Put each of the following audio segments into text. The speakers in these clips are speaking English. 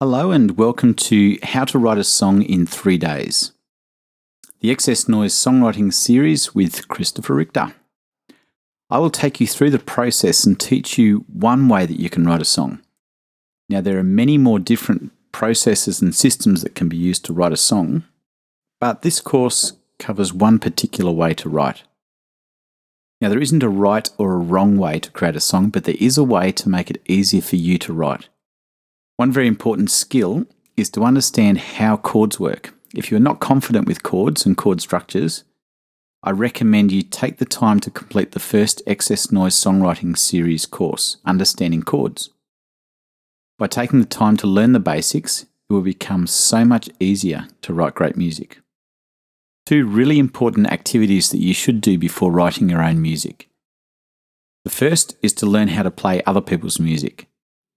Hello and welcome to How to Write a Song in 3 Days, the Excess Noise Songwriting Series with Christopher Richter. I will take you through the process and teach you one way that you can write a song. Now, there are many more different processes and systems that can be used to write a song, but this course covers one particular way to write. Now, there isn't a right or a wrong way to create a song, but there is a way to make it easier for you to write. One very important skill is to understand how chords work. If you're not confident with chords and chord structures, I recommend you take the time to complete the first Excess Noise Songwriting Series course, Understanding Chords. By taking the time to learn the basics, it will become so much easier to write great music. 2 really important activities that you should do before writing your own music. The first is to learn how to play other people's music.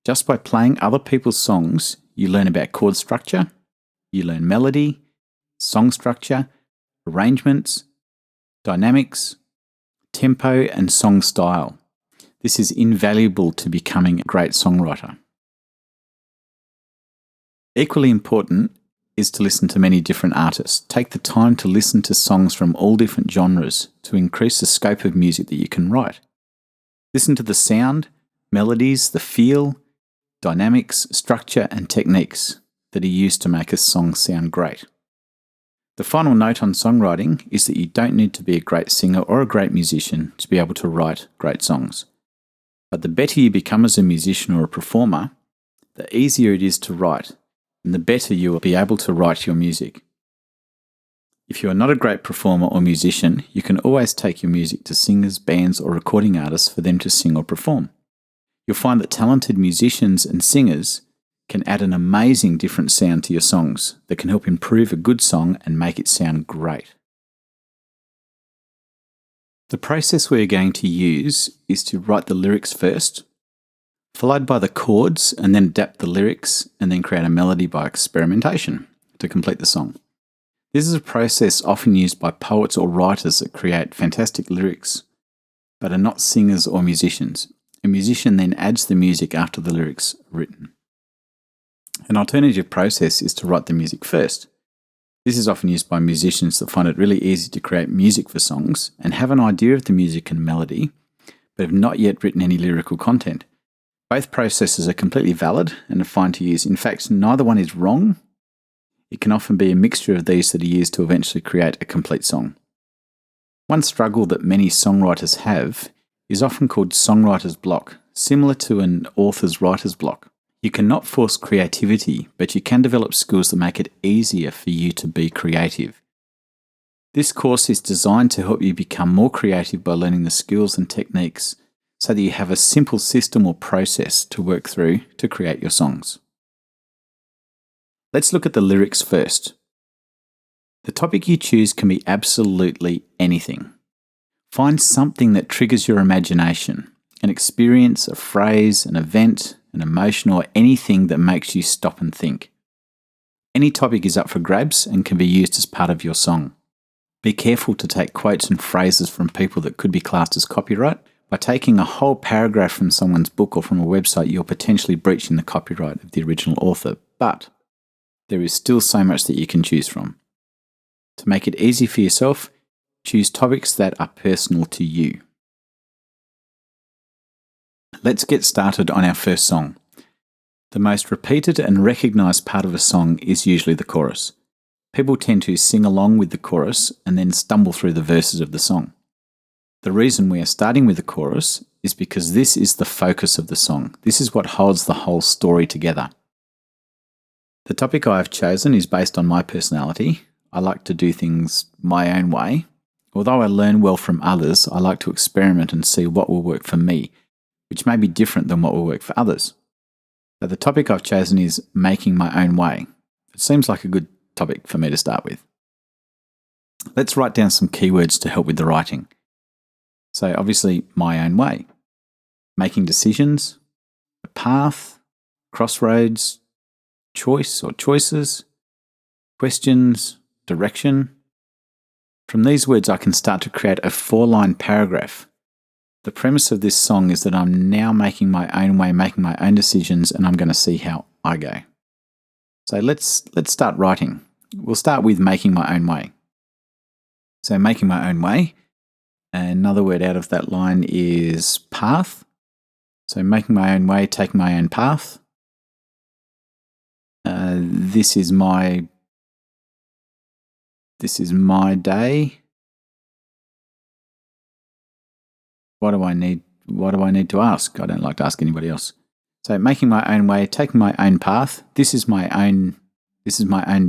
Just by playing other people's songs, you learn about chord structure, you learn melody, song structure, arrangements, dynamics, tempo, and song style. This is invaluable to becoming a great songwriter. Equally important is to listen to many different artists. Take the time to listen to songs from all different genres to increase the scope of music that you can write. Listen to the sound, melodies, the feel, dynamics, structure, and techniques that are used to make a song sound great. The final note on songwriting is that you don't need to be a great singer or a great musician to be able to write great songs. But the better you become as a musician or a performer, the easier it is to write, and the better you will be able to write your music. If you are not a great performer or musician, you can always take your music to singers, bands, or recording artists for them to sing or perform. You'll find that talented musicians and singers can add an amazing different sound to your songs that can help improve a good song and make it sound great. The process we're going to use is to write the lyrics first, followed by the chords, and then adapt the lyrics and then create a melody by experimentation to complete the song. This is a process often used by poets or writers that create fantastic lyrics, but are not singers or musicians. A musician then adds the music after the lyrics are written. An alternative process is to write the music first. This is often used by musicians that find it really easy to create music for songs and have an idea of the music and melody, but have not yet written any lyrical content. Both processes are completely valid and are fine to use. In fact, neither one is wrong. It can often be a mixture of these that are used to eventually create a complete song. One struggle that many songwriters have is often called songwriter's block, similar to an author's writer's block. You cannot force creativity, but you can develop skills that make it easier for you to be creative. This course is designed to help you become more creative by learning the skills and techniques so that you have a simple system or process to work through to create your songs. Let's look at the lyrics first. The topic you choose can be absolutely anything. Find something that triggers your imagination, an experience, a phrase, an event, an emotion, or anything that makes you stop and think. Any topic is up for grabs and can be used as part of your song. Be careful to take quotes and phrases from people that could be classed as copyright. By taking a whole paragraph from someone's book or from a website, you're potentially breaching the copyright of the original author, but there is still so much that you can choose from. To make it easy for yourself, choose topics that are personal to you. Let's get started on our first song. The most repeated and recognised part of a song is usually the chorus. People tend to sing along with the chorus and then stumble through the verses of the song. The reason we are starting with the chorus is because this is the focus of the song. This is what holds the whole story together. The topic I have chosen is based on my personality. I like to do things my own way. Although I learn well from others, I like to experiment and see what will work for me, which may be different than what will work for others. So the topic I've chosen is making my own way. It seems like a good topic for me to start with. Let's write down some keywords to help with the writing. So obviously, my own way. Making decisions, a path, crossroads, choice or choices, questions, direction. From these words, I can start to create a 4-line paragraph. The premise of this song is that I'm now making my own way, making my own decisions, and I'm going to see how I go. So let's start writing. We'll start with making my own way. So making my own way. Another word out of that line is path. So making my own way, taking my own path. This is my day. What do I need to ask? I don't like to ask anybody else. So making my own way, taking my own path. This is my own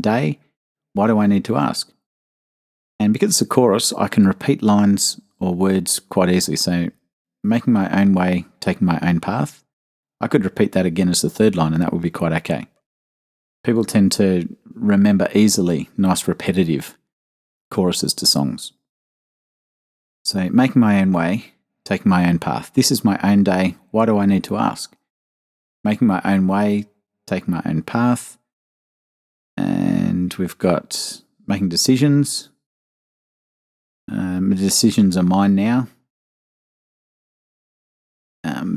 day. Why do I need to ask? And because it's a chorus, I can repeat lines or words quite easily. So making my own way, taking my own path. I could repeat that again as the third line, and that would be quite okay. People tend to remember easily nice repetitive choruses to songs. So making my own way, taking my own path. This is my own day. Why do I need to ask? Making my own way, taking my own path. And we've got making decisions. The decisions are mine now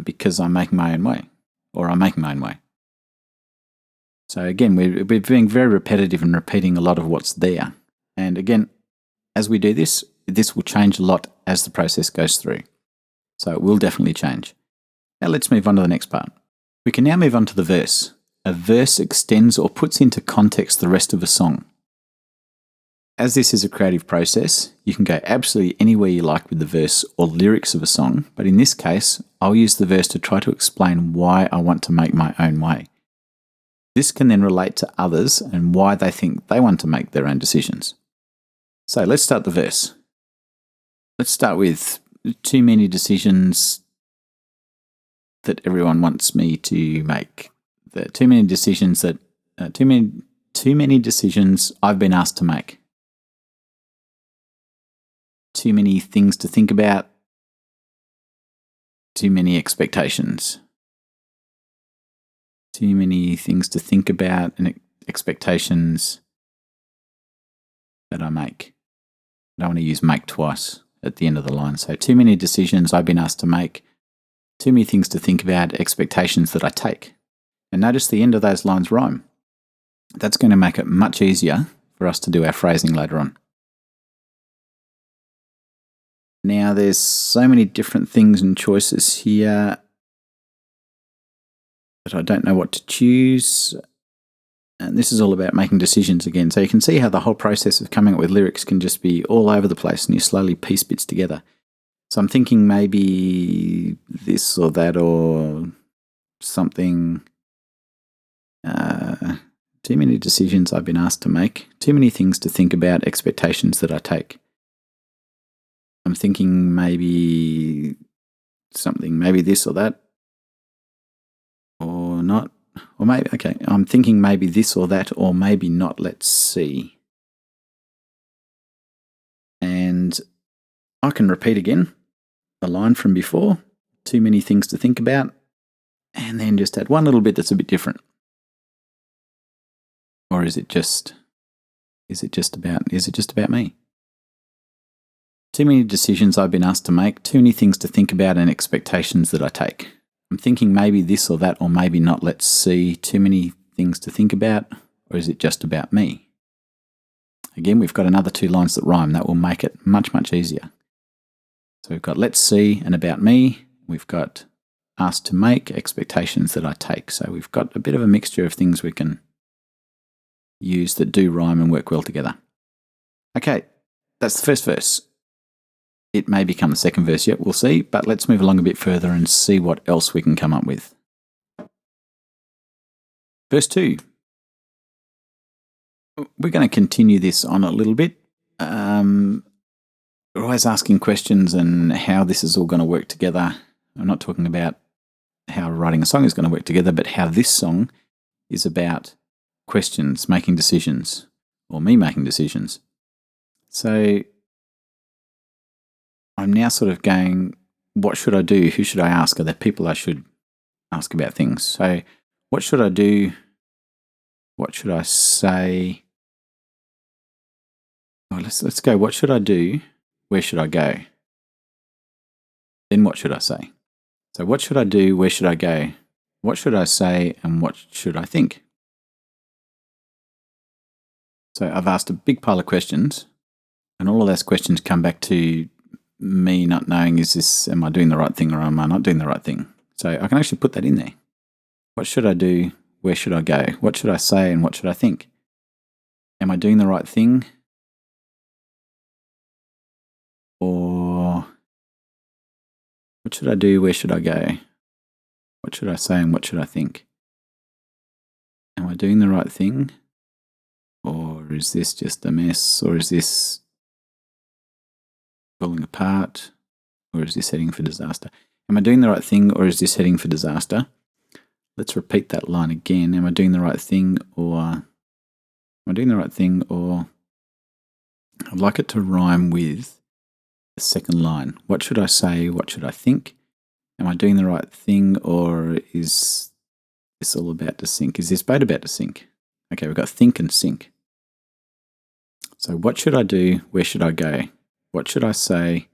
because I'm making my own way, or I'm making my own way. So again, we're being very repetitive and repeating a lot of what's there. And again, as we do this will change a lot as the process goes through. So it will definitely change. Now let's move on to the next part. We can now move on to the verse. A verse extends or puts into context the rest of a song. As this is a creative process, you can go absolutely anywhere you like with the verse or lyrics of a song, but in this case, I'll use the verse to try to explain why I want to make my own way. This can then relate to others and why they think they want to make their own decisions. So let's start the verse. Let's start with too many decisions that everyone wants me to make. Too many decisions I've been asked to make. Too many things to think about. Too many expectations. Too many things to think about and expectations that I make. I don't want to use make twice at the end of the line. So too many decisions I've been asked to make. Too many things to think about, expectations that I take. And notice the end of those lines rhyme. That's going to make it much easier for us to do our phrasing later on. Now there's so many different things and choices here that I don't know what to choose. And this is all about making decisions again. So you can see how the whole process of coming up with lyrics can just be all over the place and you slowly piece bits together. So I'm thinking maybe this or that or something. Too many decisions I've been asked to make. Too many things to think about, expectations that I take. I'm thinking maybe something, maybe this or that. Or not. Or maybe, okay, I'm thinking maybe this or that, or maybe not. Let's see. And I can repeat again the line from before. Too many things to think about. And then just add one little bit that's a bit different. Or is it just about me? Too many decisions I've been asked to make, too many things to think about and expectations that I take. I'm thinking maybe this or that or maybe not. Let's see. Too many things to think about, or is it just about me? Again, we've got another two lines that rhyme. That will make it much, much easier. So we've got let's see and about me. We've got asked to make, expectations that I take. So we've got a bit of a mixture of things we can use that do rhyme and work well together. Okay, that's the first verse. It may become the second verse yet, we'll see, but let's move along a bit further and see what else we can come up with. Verse 2. We're going to continue this on a little bit. We're always asking questions and how this is all going to work together. I'm not talking about how writing a song is going to work together, but how this song is about questions, making decisions, or me making decisions. So I'm now sort of going, what should I do? Who should I ask? Are there people I should ask about things? So what should I do? What should I say? Oh, let's go. What should I do? Where should I go? Then what should I say? So what should I do? Where should I go? What should I say? And what should I think? So I've asked a big pile of questions, and all of those questions come back to me not knowing, am I doing the right thing or am I not doing the right thing? So I can actually put that in there. What should I do? Where should I go? What should I say and what should I think? Am I doing the right thing? Or what should I do? Where should I go? What should I say and what should I think? Am I doing the right thing? Or is this just a mess? Or is this falling apart? Or is this heading for disaster? Am I doing the right thing or is this heading for disaster? Let's repeat that line again. Am I doing the right thing or I'd like it to rhyme with the second line. What should I say? What should I think? Am I doing the right thing or is this all about to sink? Is this boat about to sink? Okay, we've got think and sink. So what should I do? Where should I go? What should I say?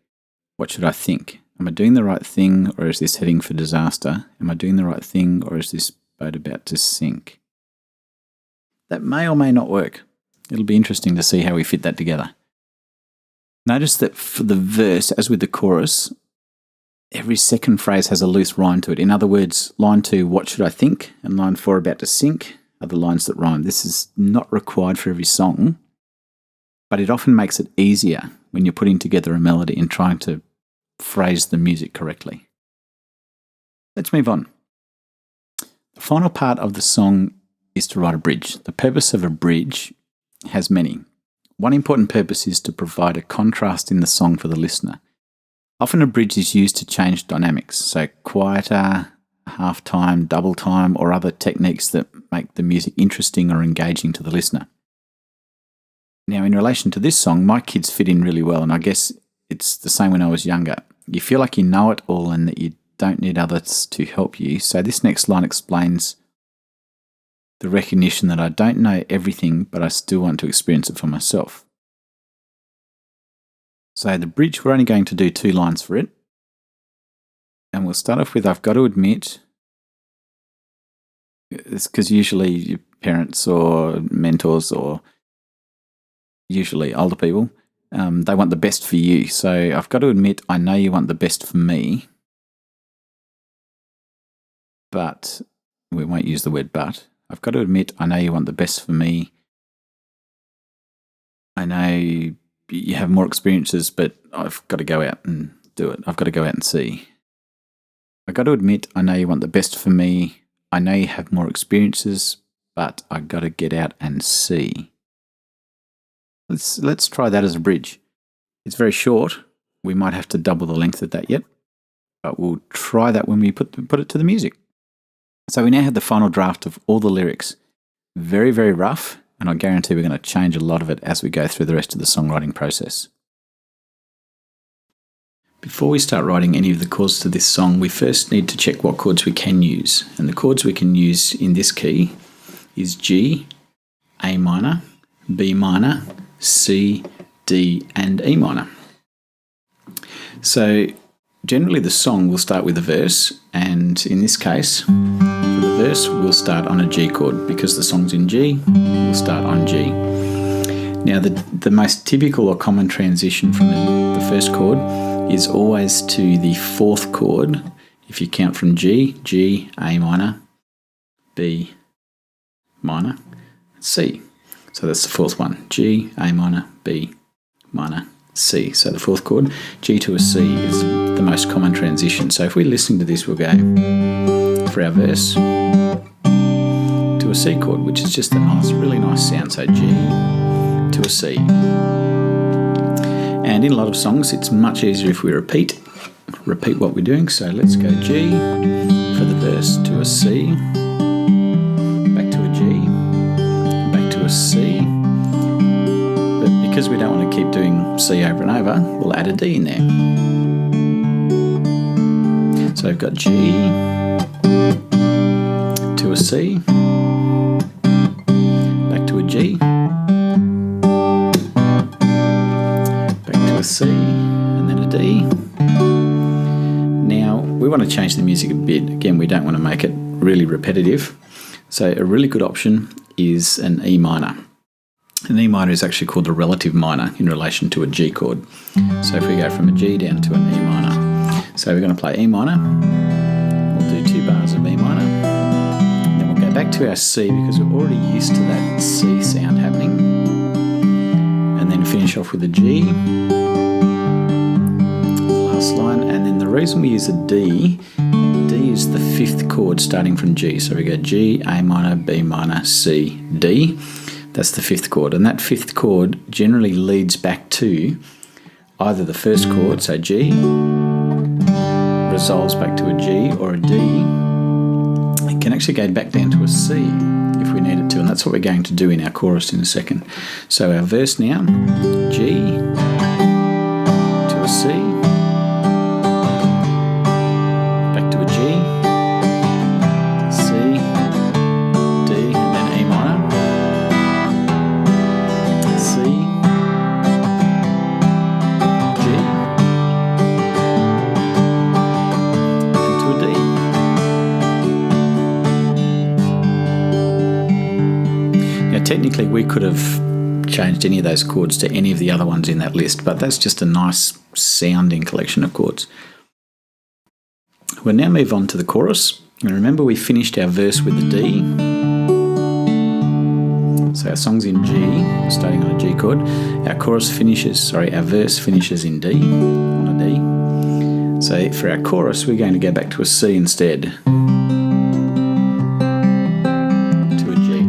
What should I think? Am I doing the right thing or is this heading for disaster? Am I doing the right thing or is this boat about to sink? That may or may not work. It'll be interesting to see how we fit that together. Notice that for the verse, as with the chorus, every second phrase has a loose rhyme to it. In other words, line 2, what should I think? And line 4, about to sink, are the lines that rhyme. This is not required for every song, but it often makes it easier when you're putting together a melody and trying to phrase the music correctly. Let's move on. The final part of the song is to write a bridge. The purpose of a bridge has many. One important purpose is to provide a contrast in the song for the listener. Often a bridge is used to change dynamics, so quieter, half time, double time, or other techniques that make the music interesting or engaging to the listener. Now, in relation to this song, my kids fit in really well, and I guess it's the same when I was younger. You feel like you know it all and that you don't need others to help you. So this next line explains the recognition that I don't know everything, but I still want to experience it for myself. So the bridge, we're only going to do 2 lines for it. And we'll start off with, I've got to admit, it's because usually your parents or mentors or usually older people, they want the best for you. So I've got to admit, I know you want the best for me, but we won't use the word but. I've got to admit, I know you want the best for me. I know you have more experiences, but I've got to go out and do it. I've got to go out and see. I've got to admit, I know you want the best for me. I know you have more experiences, but I've got to get out and see. Let's try that as a bridge. It's very short. We might have to double the length of that yet, but we'll try that when we put it to the music. So we now have the final draft of all the lyrics. Very, very rough, and I guarantee we're going to change a lot of it as we go through the rest of the songwriting process. Before we start writing any of the chords to this song, we first need to check what chords we can use. And the chords we can use in this key is G, A minor, B minor, C, D, and E minor. So generally the song will start with a verse, and in this case, for the verse, we'll start on a G chord. Because the song's in G, we'll start on G. Now, the most typical or common transition from the first chord is always to the 4th chord. If you count from G, G, A minor, B minor, C. So that's the 4th one. G, A minor, B minor, C. So the 4th chord, G to a C, is the most common transition. So if we're listening to this, we'll go for our verse to a C chord, which is just a nice, really nice sound. So G to a C. And in a lot of songs, it's much easier if we repeat what we're doing. So let's go G for the verse to a C, back to a G, back to a C. But because we don't want to keep doing C over and over, we'll add a D in there. So we've got G to a C, back to a G, back to a C, and then a D. Now, we want to change the music a bit. Again, we don't want to make it really repetitive. So a really good option is an E minor. An E minor is actually called the relative minor in relation to a G chord. So if we go from a G down to an E minor. So we're going to play E minor. We'll do 2 bars of E minor. Then we'll go back to our C because we're already used to that C sound happening. And then finish off with a G. The last line. And then the reason we use a D is the 5th chord starting from G. So we go G, A minor, B minor, C, D. That's the 5th chord. And that 5th chord generally leads back to either the 1st chord, so G, resolves back to a G or a D. It can actually go back down to a C if we need it to. And that's what we're going to do in our chorus in a second. So our verse now, G to a C, back to a G, C, D, and then E minor, C, G, and to a D. Now technically we could have changed any of those chords to any of the other ones in that list, but that's just a nice sounding collection of chords. We'll now move on to the chorus. And remember we finished our verse with the D. So our song's in G, starting on a G chord. Our verse finishes in D, on a D. So for our chorus, we're going to go back to a C instead. To a G.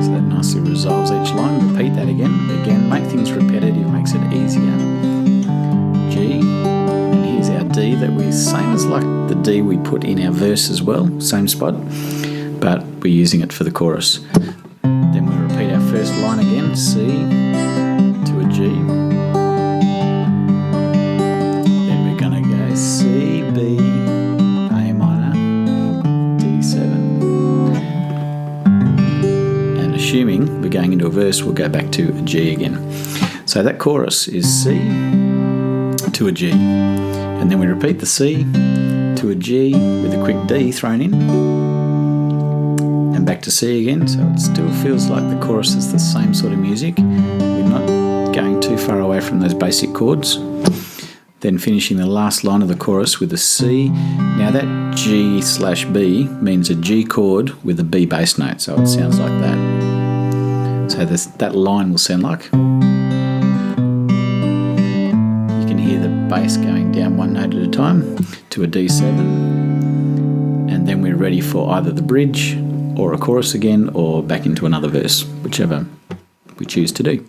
So that nicely resolves each line. Repeat that again. Again, make things repetitive, makes it easier. G. D that we, same as like the D we put in our verse as well, same spot, but we're using it for the chorus. Then we repeat our first line again, C to a G. Then we're going to go C, B, A minor, D7. And assuming we're going into a verse, we'll go back to a G again. So that chorus is C to a G. And then we repeat the C to a G with a quick D thrown in. And back to C again. So it still feels like the chorus is the same sort of music. We're not going too far away from those basic chords. Then finishing the last line of the chorus with a C. Now that G/B means a G chord with a B bass note. So it sounds like that. So that line will sound like... bass going down one note at a time to a D7, and then we're ready for either the bridge or a chorus again or back into another verse, whichever we choose to do.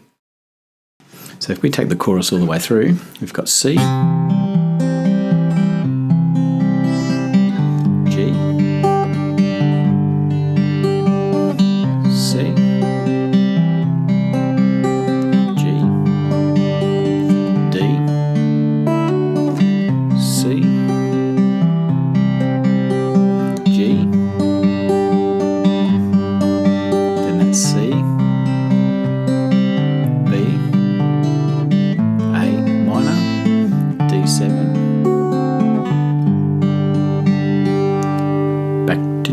So if we take the chorus all the way through, we've got C, G, C,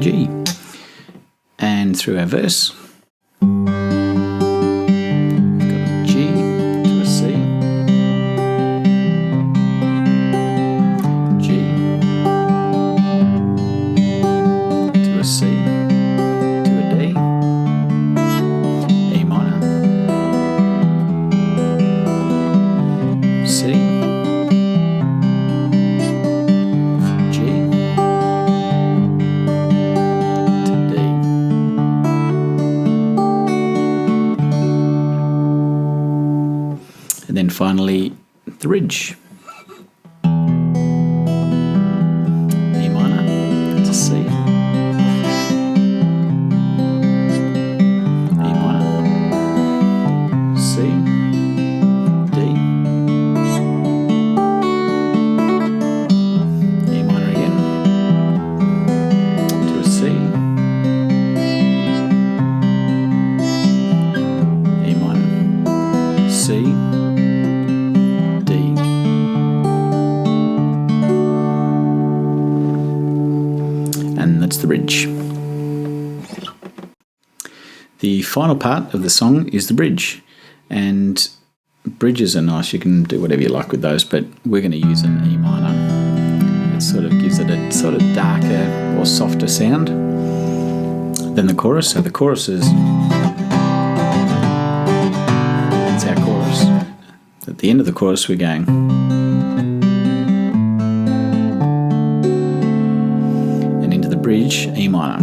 G, and through our verse we've got a G to a C, G to a C, to a D, E minor, C, and then finally the bridge. E minor to C, E minor, C, D, E minor again, to a C, E minor, C, and that's the bridge. The final part of the song is the bridge, and bridges are nice. You can do whatever you like with those, but we're going to use an E minor. It sort of gives it a sort of darker or softer sound than the chorus. So the chorus is, it's our chorus. At the end of the chorus we're going, and into the bridge, E minor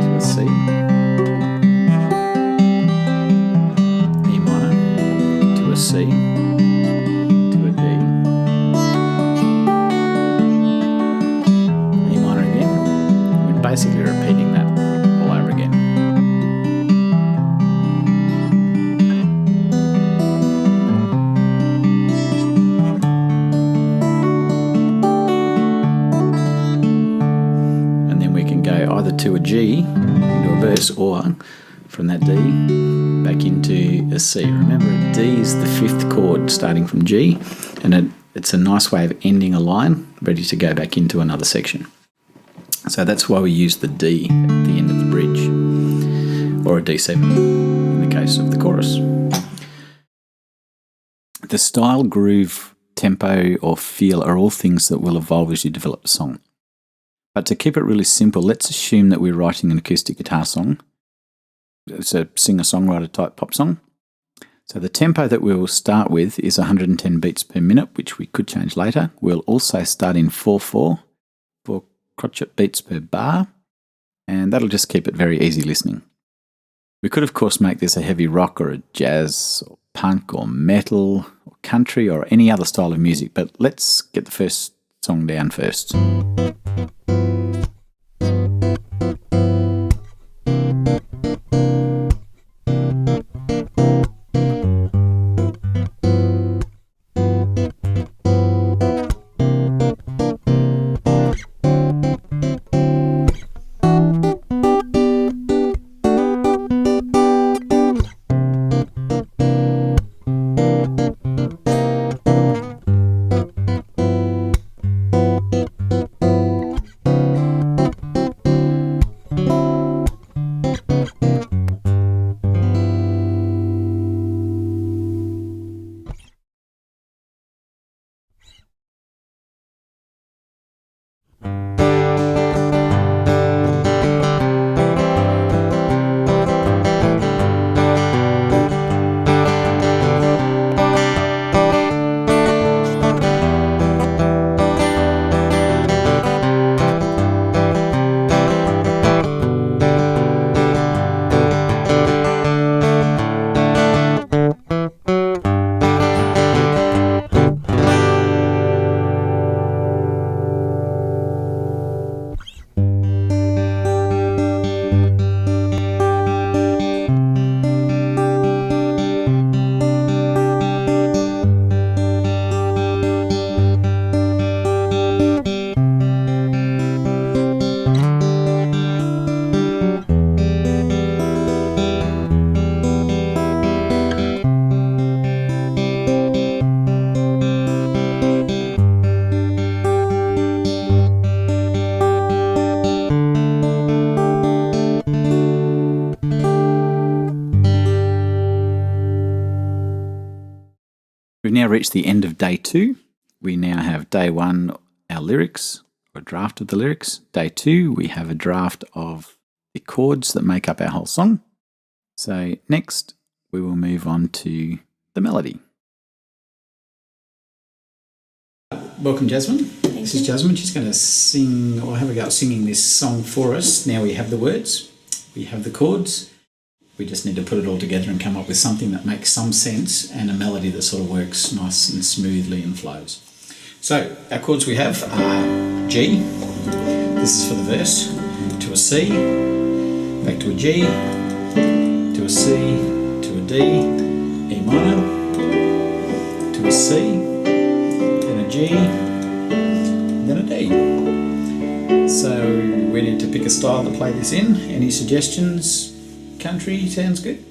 to a C, E minor to a C, to a D, E minor again. We're basically repeating that all over again. Either to a G into a verse, or from that D back into a C. Remember, a D is the fifth chord starting from G, and it's a nice way of ending a line, ready to go back into another section. So that's why we use the D at the end of the bridge, or a D7 in the case of the chorus. The style, groove, tempo, or feel are all things that will evolve as you develop a song. But to keep it really simple, let's assume that we're writing an acoustic guitar song. It's a singer-songwriter type pop song. So the tempo that we will start with is 110 beats per minute, which we could change later. We'll also start in 4/4, 4 crotchet beats per bar, and that'll just keep it very easy listening. We could, of course, make this a heavy rock or a jazz or punk or metal or country or any other style of music, but let's get the first song down first. We've now reached the end of day 2. We now have day 1, our lyrics, or a draft of the lyrics. Day 2, we have a draft of the chords that make up our whole song. So next, we will move on to the melody. Welcome, Jasmine. This is Jasmine. She's going to sing, or have a go at singing this song for us. Now we have the words, we have the chords. We just need to put it all together and come up with something that makes some sense and a melody that sort of works nice and smoothly and flows. So our chords we have are G, this is for the verse, to a C, back to a G, to a C, to a D, E minor, to a C, then a G, then a D. So we need to pick a style to play this in. Any suggestions? Country sounds good?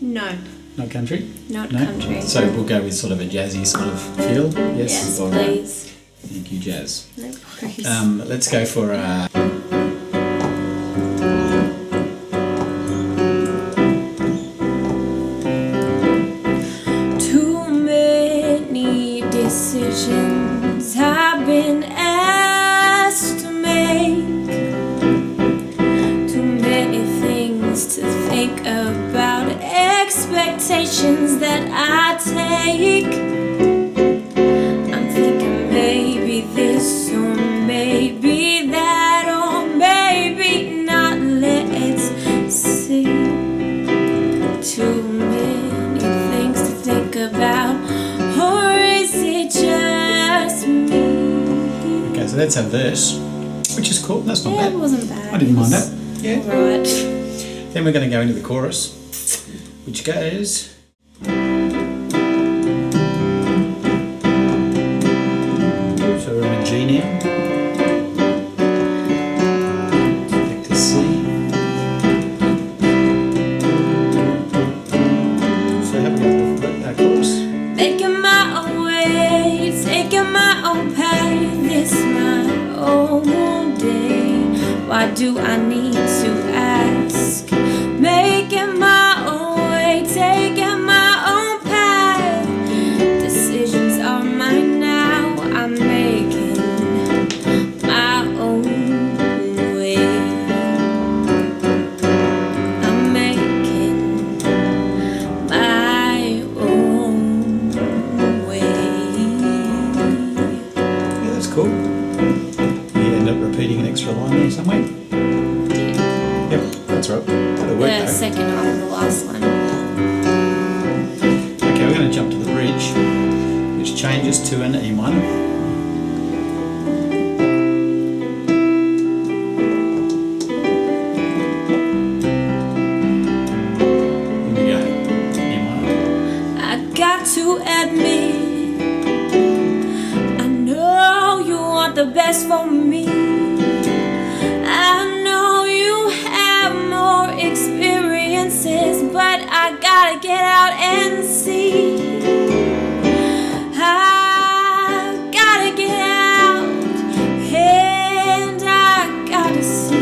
No. Not country? Not country. So we'll go with sort of a jazzy sort of feel? Yes, please. Thank you, Jazz. No worries. Let's go for make. I'm thinking maybe this or maybe that or maybe not. Let's see. Too many things to think about, or is it just me? Okay, so that's our verse, which is cool. That's not Yeah, bad. it wasn't bad. I didn't mind that. Yeah. Alright. Then we're going to go into the chorus, which goes. So we're in G now. Back to C. So have a look at that chorus. Making my own way, taking my own path. This my own day. Why do I need to ask? Making my own way, taking my own path. Decisions are mine now. I'm making my own way. I'm making my own way. Yeah, that's cool. You end up repeating an extra line there somewhere. Yep, that's right. That'll work The though. second half of the last line. Okay, we're going to jump to the bridge, which changes to an E minor. Here we go. E minor. I got to admit, I know you want the best for me. I know you have more experiences, but I gotta get out and see. I gotta get out and I gotta see.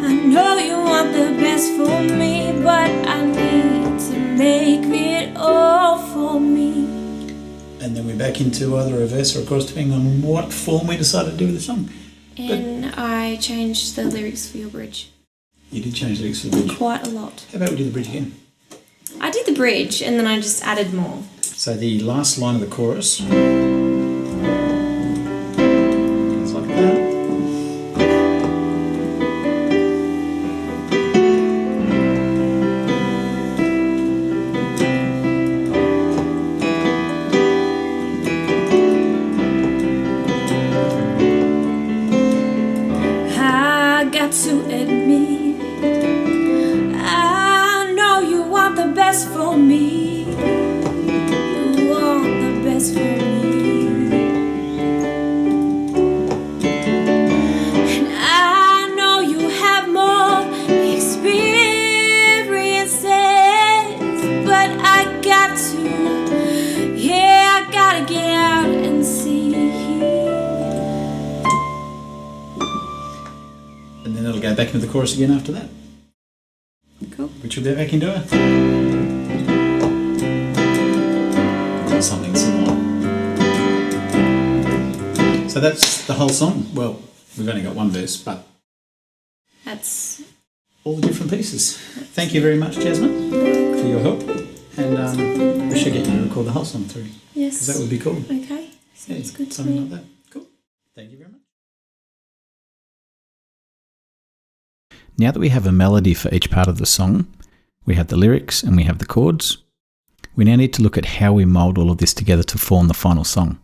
I know you want the best for me, but I need to make it all for me. And then we're back into either a verse or a chorus, depending on what form we decide to do with the song. And I changed the lyrics for your bridge You did change the lyrics for the bridge. quite a lot. How about we do the bridge again? I did the bridge and then I just added more. So the last line of the chorus goes like that. I got to admit, I know you want the best for me. You want the best for me. And I know you have more experiences, but I got to, yeah, I gotta get out and see. And then it'll go back into the chorus again after that, Cool. which will go back into it. Something similar. So that's the whole song. Well, we've only got one verse, but That's all the different pieces. Thank you very much, Jasmine, for your help. And we should get you to record the whole song through, yes. because that would be cool. Okay. Yeah, Sounds good to something me. like that. Cool. Thank you very much. Now that we have a melody for each part of the song, we have the lyrics and we have the chords, we now need to look at how we mould all of this together to form the final song.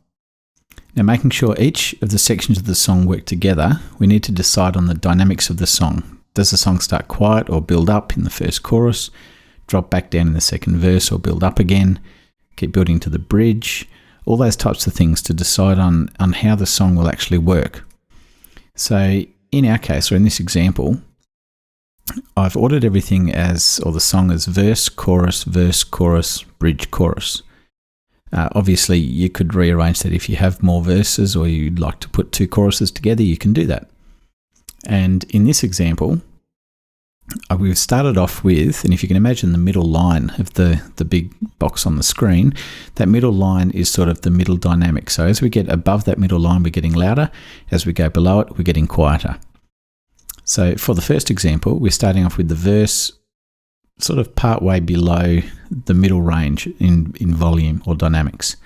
Now, making sure each of the sections of the song work together, we need to decide on the dynamics of the song. Does the song start quiet or build up in the first chorus, drop back down in the second verse or build up again, keep building to the bridge, all those types of things to decide on how the song will actually work. So in our case, or in this example, I've ordered everything or the song as verse, chorus, bridge, chorus. Obviously, you could rearrange that if you have more verses or you'd like to put two choruses together, you can do that. And in this example, we've started off with, and if you can imagine the middle line of the big box on the screen, that middle line is sort of the middle dynamic. So as we get above that middle line, we're getting louder. As we go below it, we're getting quieter. So for the first example, we're starting off with the verse sort of part way below the middle range in volume or dynamics.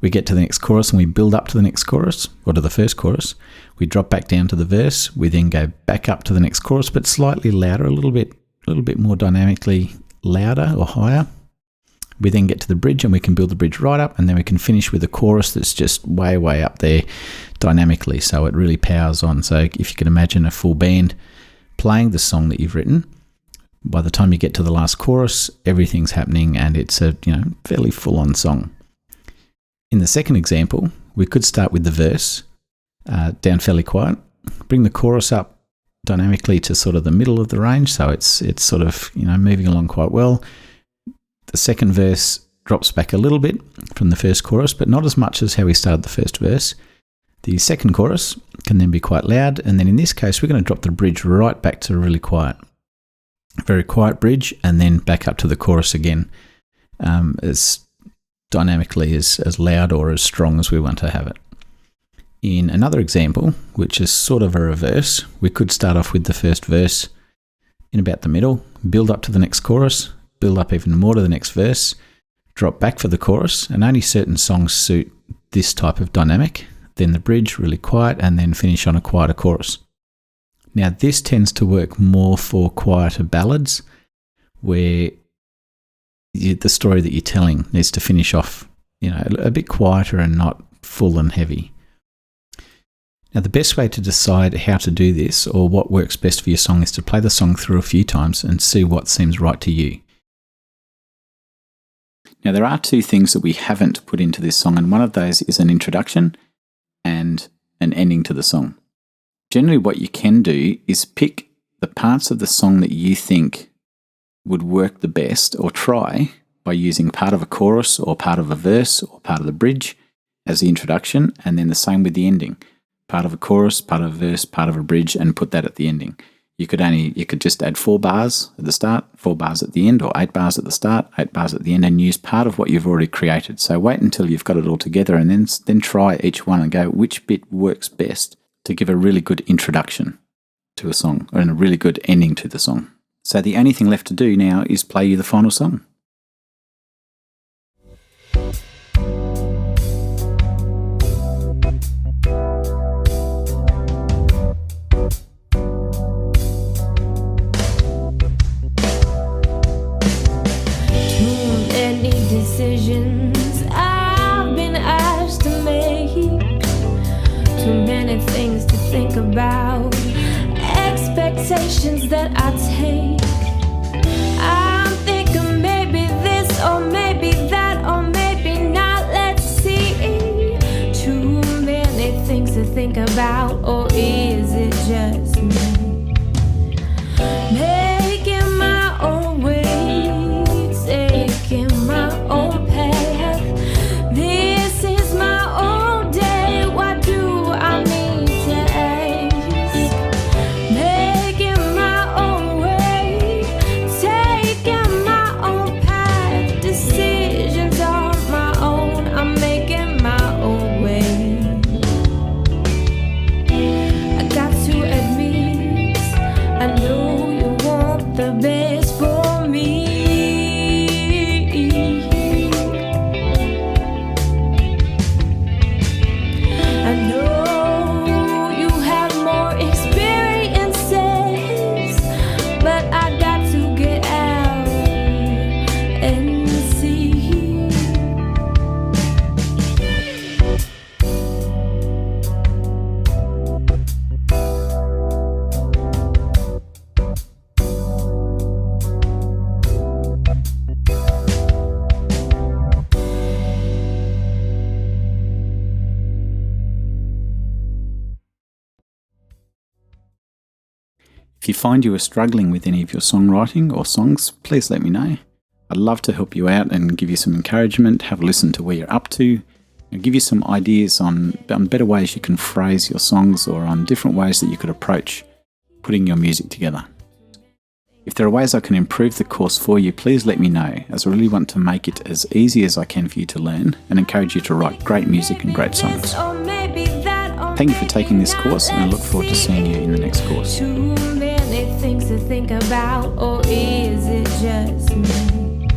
We get to the next chorus and we build up to the next chorus, or to the first chorus. We drop back down to the verse. We then go back up to the next chorus, but slightly louder, a little bit more dynamically louder or higher. We then get to the bridge and we can build the bridge right up, and then we can finish with a chorus that's just way, way up there dynamically, so it really powers on. So if you can imagine a full band playing the song that you've written, by the time you get to the last chorus, everything's happening and it's a fairly full-on song. In the second example, we could start with the verse down fairly quiet, bring the chorus up dynamically to sort of the middle of the range, so it's sort of moving along quite well. The second verse drops back a little bit from the first chorus, but not as much as how we started the first verse. The second chorus can then be quite loud, and then in this case we're going to drop the bridge right back to really quiet. Very quiet bridge, and then back up to the chorus again, as dynamically as loud or as strong as we want to have it. In another example, which is sort of a reverse, we could start off with the first verse in about the middle, build up to the next chorus, build up even more to the next verse, drop back for the chorus, and only certain songs suit this type of dynamic, then the bridge really quiet, and then finish on a quieter chorus. Now this tends to work more for quieter ballads, where the story that you're telling needs to finish off a bit quieter and not full and heavy. Now the best way to decide how to do this, or what works best for your song, is to play the song through a few times and see what seems right to you. Now there are two things that we haven't put into this song, and one of those is an introduction and an ending to the song. Generally what you can do is pick the parts of the song that you think would work the best, or try by using part of a chorus or part of a verse or part of the bridge as the introduction, and then the same with the ending. Part of a chorus, part of a verse, part of a bridge, and put that at the ending. You could just add 4 bars at the start, 4 bars at the end, or 8 bars at the start, 8 bars at the end, and use part of what you've already created. So wait until you've got it all together, and then try each one and go which bit works best to give a really good introduction to a song, or a really good ending to the song. So the only thing left to do now is play you the final song. Decisions I've been asked to make, too many things to think about, expectations that I take. I'm thinking maybe this or maybe that or maybe not, let's see. Too many things to think about, or is it just me? Making my own way, taking my own path. This is my own day, what do I need to ask? Making my own way, taking my own path. Decisions are my own, I'm making my own way. I got to admit, I know you want the best for me. I know you have more experiences, but I got to get out and see. If you find you are struggling with any of your songwriting or songs, please let me know. I'd love to help you out and give you some encouragement, have a listen to where you're up to, and give you some ideas on better ways you can phrase your songs, or on different ways that you could approach putting your music together. If there are ways I can improve the course for you, please let me know, as I really want to make it as easy as I can for you to learn and encourage you to write great music and great songs. Or maybe that, or Thank you for taking this course, and I look forward to seeing you in the next course. Too many things to think about, or is it just me?